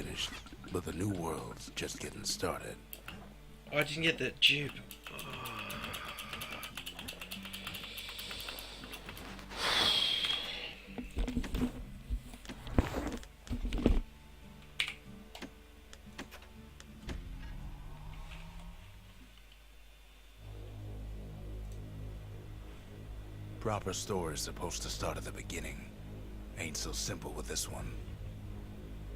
finished, but the new world's just getting started. Oh, I didn't get that tube. Proper story's supposed to start at the beginning. Ain't so simple with this one.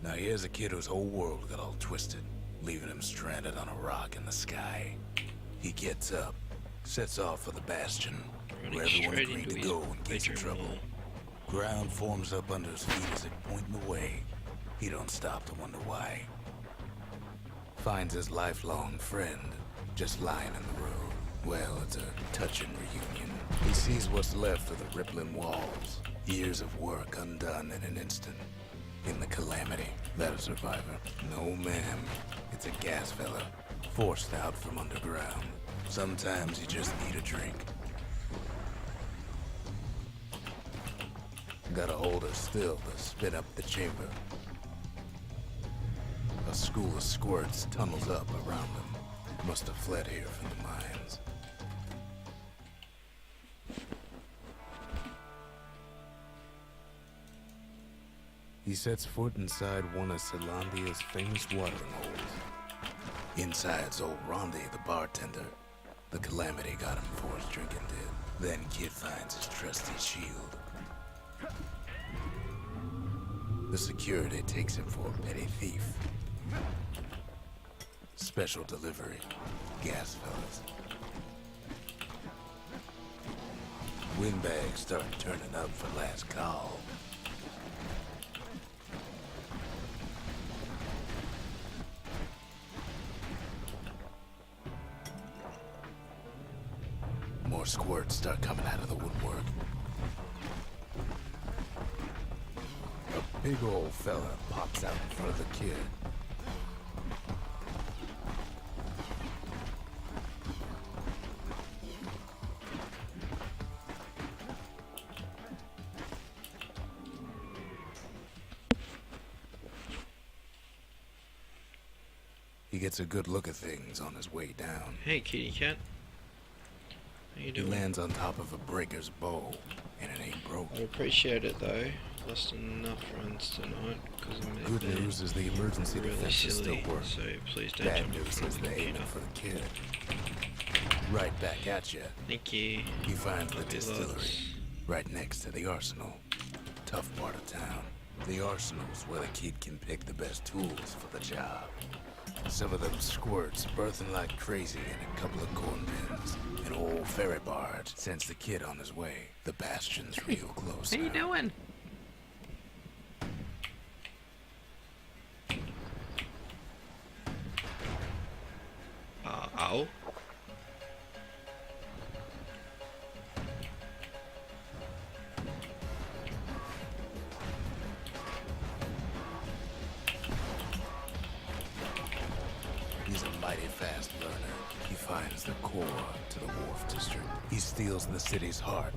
Now here's a kid whose whole world got all twisted, leaving him stranded on a rock in the sky. He gets up, sets off for the Bastion, where everyone agreed to go in case of trouble. Ground forms up under his feet as it pointing the way. He don't stop to wonder why. Finds his lifelong friend, just lying in the road. Well, it's a touching reunion. He sees what's left of the rippling walls. Years of work undone in an instant. In the calamity, that a survivor? No, ma'am. It's a gas fella, forced out from underground. Sometimes you just need a drink. Gotta hold her still to spin up the chamber. A school of squirts tunnels up around them. Must have fled here from the mines. He sets foot inside one of Celandia's famous watering holes. Inside's old Rondi, the bartender. The calamity got him for his drinking did. Then Kid finds his trusty shield. The security takes him for a petty thief. Special delivery. Gas fellas. Windbags start turning up for last call. More squirts start coming out of the woodwork. A big old fella pops out in front of the kid. He gets a good look at things on his way down. Hey, kitty cat. How you doing? He lands on top of a breaker's bow, and it ain't broke. I appreciate it though. Lost enough runs tonight because I'm Good news is the emergency really defenses silly. still work. So please don't Bad jump in news front is of the they're aiming computer. for the kid. Right back at you. Thank you. He finds the Love you distillery, lots. right next to the arsenal. Tough part of town. The arsenal's where the kid can pick the best tools for the job. Some of them squirts birthing like crazy in a couple of corn bins. An old ferry barge sends the kid on his way. The Bastion's real close. How you now. doing? Ow. He's a mighty fast learner. He finds the core to the wharf district. He steals the city's heart.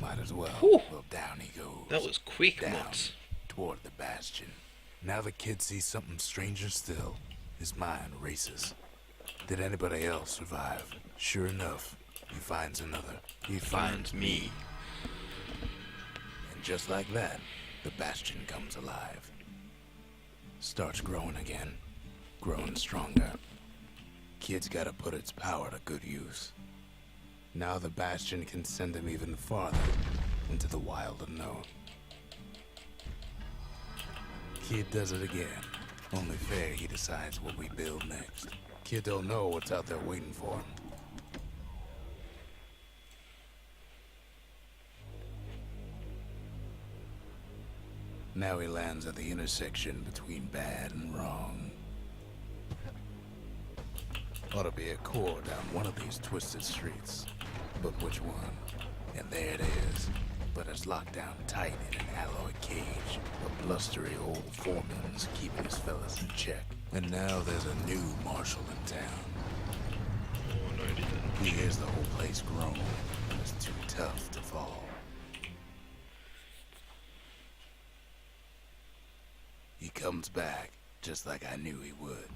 Might as well. Whew. Well, down he goes. That was quick, Down, Mox. toward the Bastion. Now the kid sees something stranger still. His mind races. Did anybody else survive? Sure enough, he finds another. He finds me. And just like that, the Bastion comes alive. Starts growing again. Growing stronger. Kid's gotta put its power to good use. Now the Bastion can send him even farther into the wild unknown. Kid does it again. Only fair he decides what we build next. Kid don't know what's out there waiting for him. Now he lands at the intersection between bad and wrong. Ought to be a core down one of these twisted streets. But which one? And there it is. But it's locked down tight in an alloy cage. A blustery old foreman's keeping his fellas in check. And now there's a new marshal in town. Oh, no, I didn't. He hears the whole place groan. It's too tough to fall. He comes back just like I knew he would.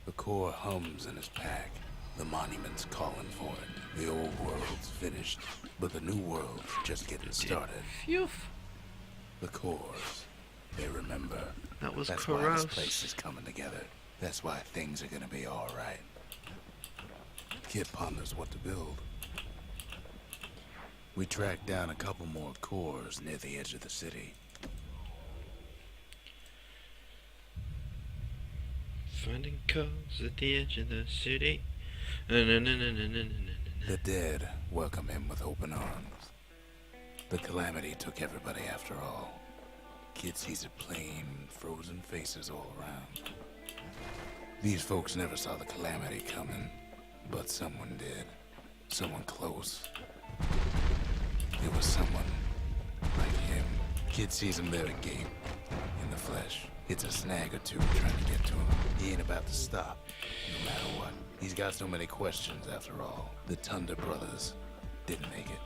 The core hums in his pack. The monument's calling for it. The old world's finished, but the new world's just getting started. Phew. The cores, they remember. That was That's why gross. this place is coming together. That's why things are gonna be alright. Kid ponders what to build. We tracked down a couple more cores near the edge of the city. Finding cars at the edge of the city. The dead welcome him with open arms. The calamity took everybody after all. Kid sees it plain, frozen faces all around. These folks never saw the calamity coming, but someone did. Someone close. It was someone like him. Kid sees him there again, in the flesh. Hits a snag or two trying to get to him. He ain't about to stop, no matter what. He's got so many questions after all. The Thunder brothers didn't make it.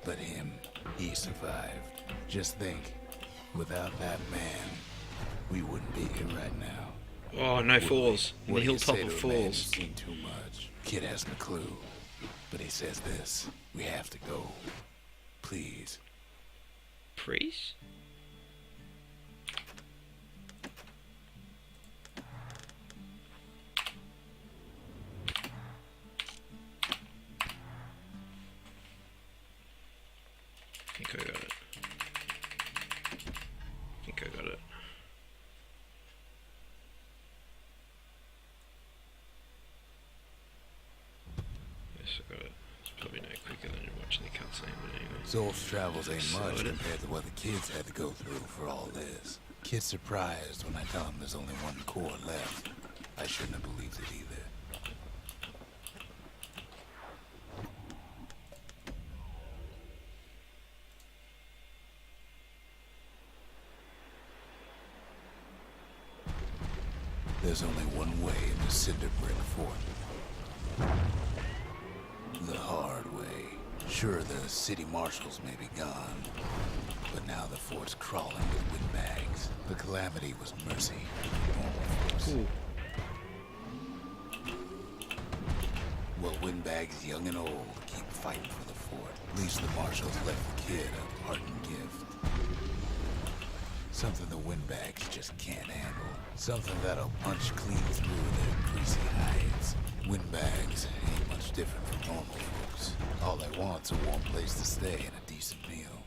But him, he survived. Just think, without that man, we wouldn't be here right now. Oh, no falls. In the What do you hilltop say of to a man who's falls. seen too much? Kid hasn't a clue, but he says this: we have to go, please. Priest? I think I got it. I think I got it. Yes, I got it. It's probably no quicker than you're watching the cutscene, but anyway. Zolf's travels ain't much Sorted. compared to what the kids had to go through for all this. Kid's surprised when I tell him there's only one core left. I shouldn't have believed it either. There's only one way in the Cinder Brick Fort. The hard way. Sure, the city marshals may be gone, but now the fort's crawling with windbags. The calamity was mercy. Normal folks. Cool. Well, windbags young and old keep fighting for the fort. At least the marshals left the kid a parting gift. Something the windbags just can't handle. Something that'll punch clean through their greasy hides. Windbags ain't much different from normal folks. All they want's a warm place to stay and a decent meal.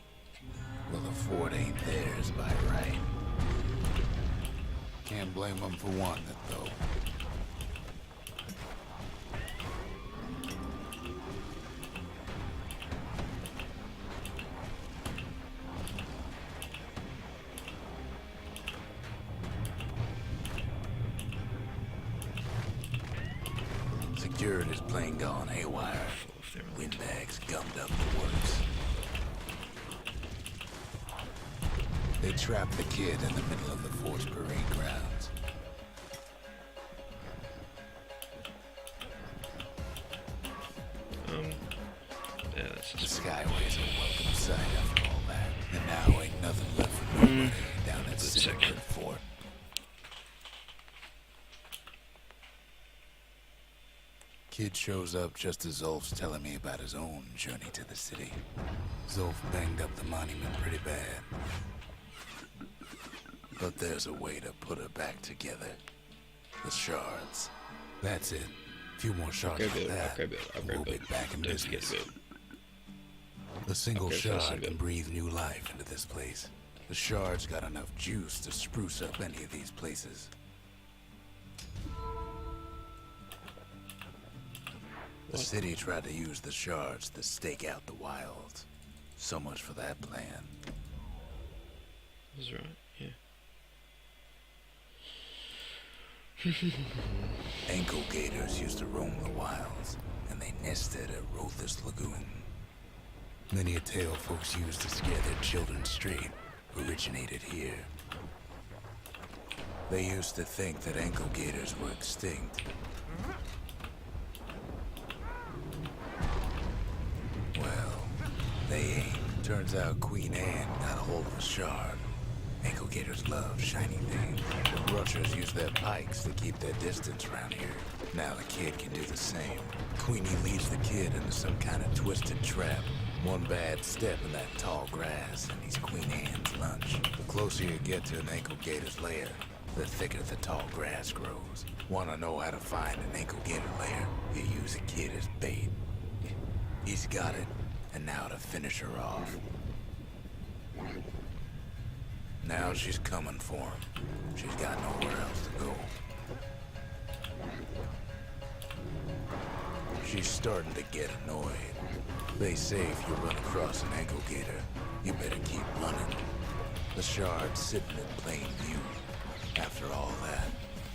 Well, the fort ain't theirs by right. Can't blame them for wanting it, though. Security's plane gone haywire. Windbags gummed up the works. They trapped the kid in the middle of the fort's parade grounds. Yeah, that's The just Skyway's a welcome sight after all that. And now ain't nothing left for nobody down at Good Cinder section. Brick Fort. Kid shows up just as Zolf's telling me about his own journey to the city. Zolf banged up the monument pretty bad. But there's a way to put it back together. The shards. That's it. A few more shards Okay, like build, that. okay, build, and we'll be back in Don't forget business. to build. The single Okay, first shard I can build. breathe new life into this place. The shard's got enough juice to spruce up any of these places. The What? city tried to use the shards to stake out the wilds. So much for that plan. That's right, yeah. Ankle gators used to roam the wilds, and they nested at Rothus Lagoon. Many a tale folks used to scare their children straight originated here. They used to think that ankle gators were extinct. Well, they ain't. Turns out Queen Anne got a hold of a shard. Ankle gators love shiny things. The brushers use their pikes to keep their distance around here. Now the kid can do the same. Queenie leads the kid into some kind of twisted trap. One bad step in that tall grass, and he's Queen Anne's lunch. The closer you get to an ankle gator's lair, the thicker the tall grass grows. Want to know how to find an ankle gator lair? You use a kid as bait. He's got it, and now to finish her off. Now she's coming for him. She's got nowhere else to go. She's starting to get annoyed. They say if you run across an ankle gator, you better keep running. The shard's sitting in plain view. After all that,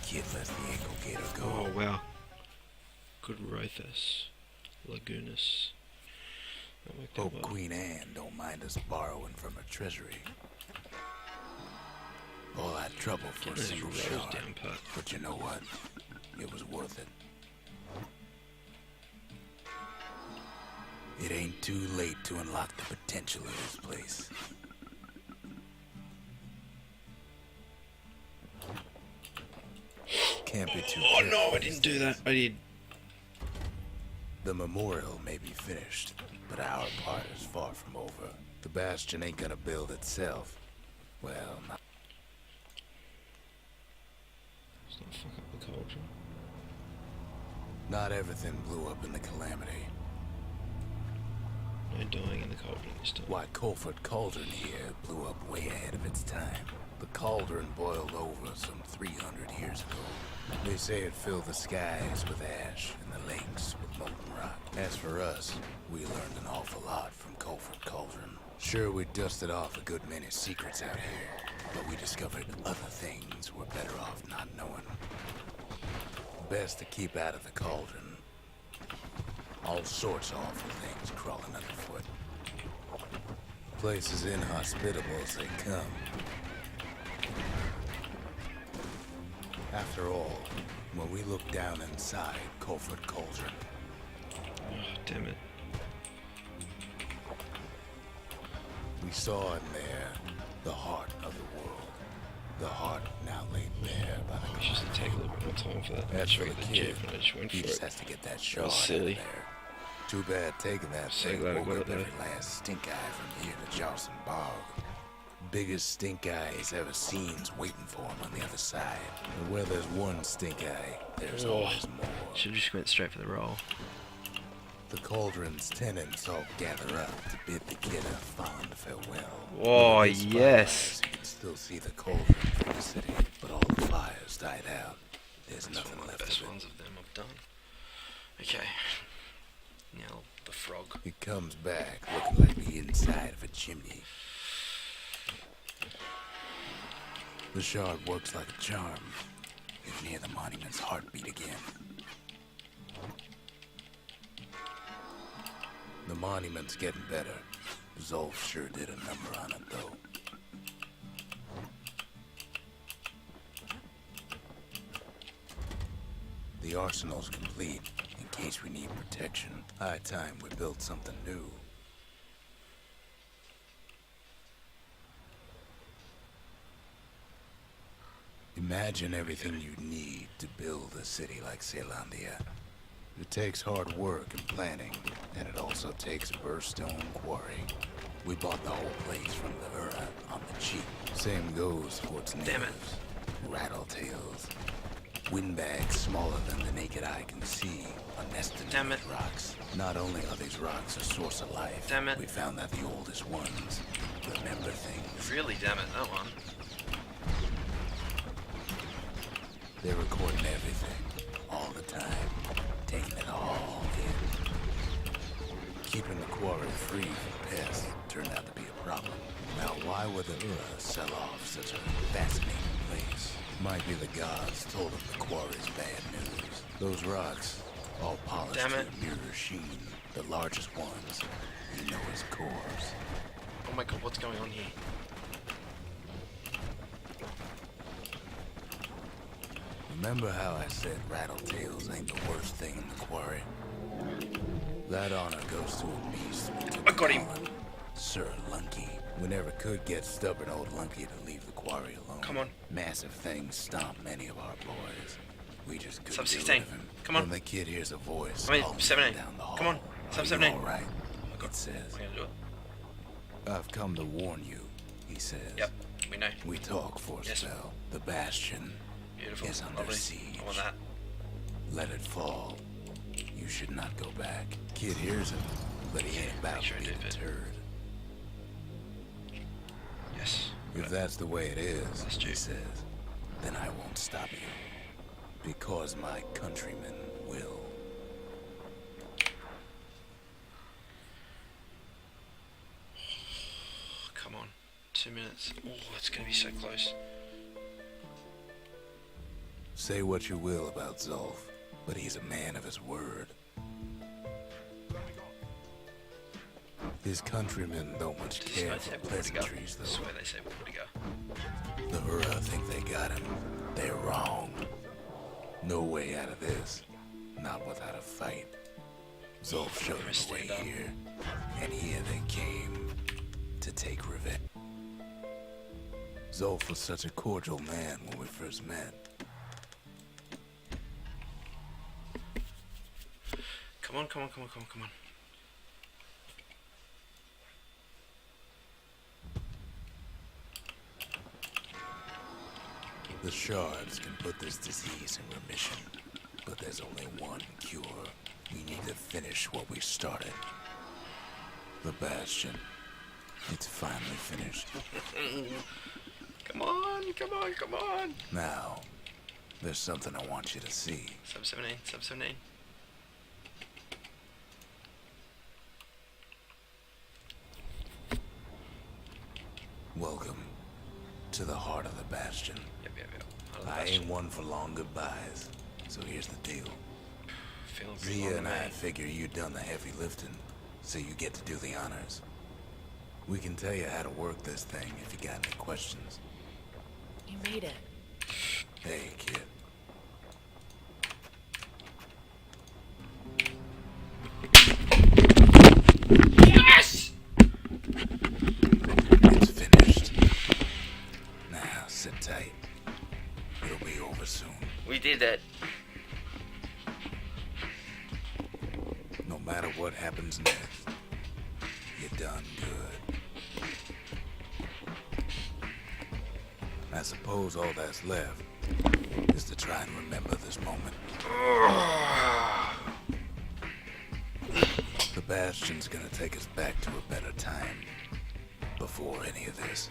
the kid lets the ankle gator go. Oh wow. Good Rothus. Lagunas. Hope Queen Anne don't mind us borrowing from her treasury. All that trouble for a single shard. But you know what? It was worth it. It ain't too late to unlock the potential of this place. Can't be too Oh no, I didn't do that. I did. The memorial may be finished, but our part is far from over. The Bastion ain't gonna build itself. Well, not. Let's not fuck up the cauldron. Not everything blew up in the calamity. No dying in the cauldron this time. Why, Colford Cauldron here blew up way ahead of its time. The cauldron boiled over some 300 years ago. They say it filled the skies with ash and the lakes with molten rock. As for us, we learned an awful lot from Colford Cauldron. Sure, we dusted off a good many secrets out here, but we discovered other things we're better off not knowing. Best to keep out of the cauldron. All sorts of awful things crawling underfoot. Place as inhospitable as they come. After all, when we look down inside Colford Cauldron, Oh, damn it. we saw in there the heart of the world. The heart now laid bare by the We should just take a little bit more time for that. As for the That's kid, I just went he for just it. has to get that shard out silly. of there. Too bad taking that So thing glad I woke got up it there. every last stink eye from here to Johnson Bog. Biggest stink eye he's ever seen's waiting for him on the other side. And where there's one stink eye, there's Oh. always more. Should've just went straight for the roll. The cauldron's tenants all gather up to bid the kid a fond farewell. Oh, With his yes. fires, you can still see the cauldron from the city, but all the fires died out. There's That's nothing one of left the best of it. ones of them I've done. Okay. Now the frog. It comes back looking like the inside of a chimney. The shard works like a charm. You can hear the monument's heartbeat again. The monument's getting better. Zolf sure did a number on it, though. The arsenal's complete, in case we need protection. High time we built something new. Imagine everything you need to build a city like Zealandia. It takes hard work and planning, and it also takes a burstone quarry. We bought the whole place from the Ura on the cheap. Same goes for its natives. Damn it. Rattletails. Windbags smaller than the naked eye can see are nested in Damn it. these rocks. Not only are these rocks a source of life, Damn it. we found that the oldest ones remember things. Really, damn it, that one. They're recording everything, all the time, taking it all in. Keeping the quarry free from pests turned out to be a problem. Now, why would the Ura sell off such a fascinating place? Might be the gods told them the quarry's bad news. Those rocks, all polished Damn to it. a mirror sheen, the largest ones, you know as cores. Oh my god, what's going on here? Remember how I said rattletails ain't the worst thing in the quarry? That honor goes to a beast. we took I got him. on. Sir Lunky. We never could get stubborn old Lunky to leave the quarry alone. Come on. Massive things stomp many of our boys. We just couldn't Sub get 16. rid of him. Come on. When the kid hears a voice I mean, calling 17. him down the hall. Come on. Sub "Are you 17. all right?" Oh my god. It says. Am I gonna do it? "I've come to warn you," he says. Yep. We know. We talk for a Yes. spell. The Bastion Beautiful. is under Lovely. siege. I want that. Let it fall. You should not go back. Kid hears him, but he ain't about Make sure to I be do it. deterred. Yes. If that's the way it is, That's he true. says, then I won't stop you. Because my countrymen will. Come on. 2 minutes. Oh, it's gonna be so close. Say what you will about Zolf, but he's a man of his word. His countrymen don't much Just care don't for say where to go. pleasantries, I though. swear they say where to go. The Hura think they got him. They're wrong. No way out of this. Not without a fight. Zolf showed them the way here, and here they came to take revenge. Zolf was such a cordial man when we first met. Come on, come on, come on, come on, come on. The shards can put this disease in remission, but there's only one cure. We need to finish what we started. The Bastion. It's finally finished. Come on, come on, come on. Now, there's something I want you to see. Sub 17, sub 17. Welcome to the heart of the Bastion. Yep, yep, yep. I ain't one for long goodbyes, so here's the deal. Feeling pretty Zia long, and I mate. figure you've done the heavy lifting, so you get to do the honors. We can tell you how to work this thing if you got any questions. You made it. Hey, kid. Yes! It's finished. Now, sit tight. It'll be over soon. We did it. No matter what happens next, you done good. I suppose all that's left is to try and remember this moment. The Bastion's gonna take us back to a better time before any of this.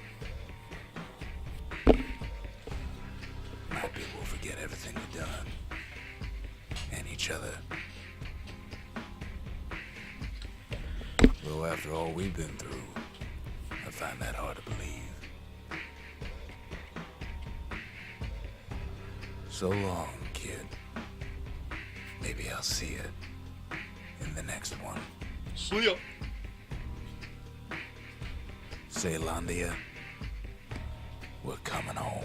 Might be we'll forget everything we've done and each other. Though after all we've been through, I find that hard to believe. So long, kid. Maybe I'll see you in the next one. See ya. Ceylondia, we're coming home.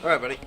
All right, buddy.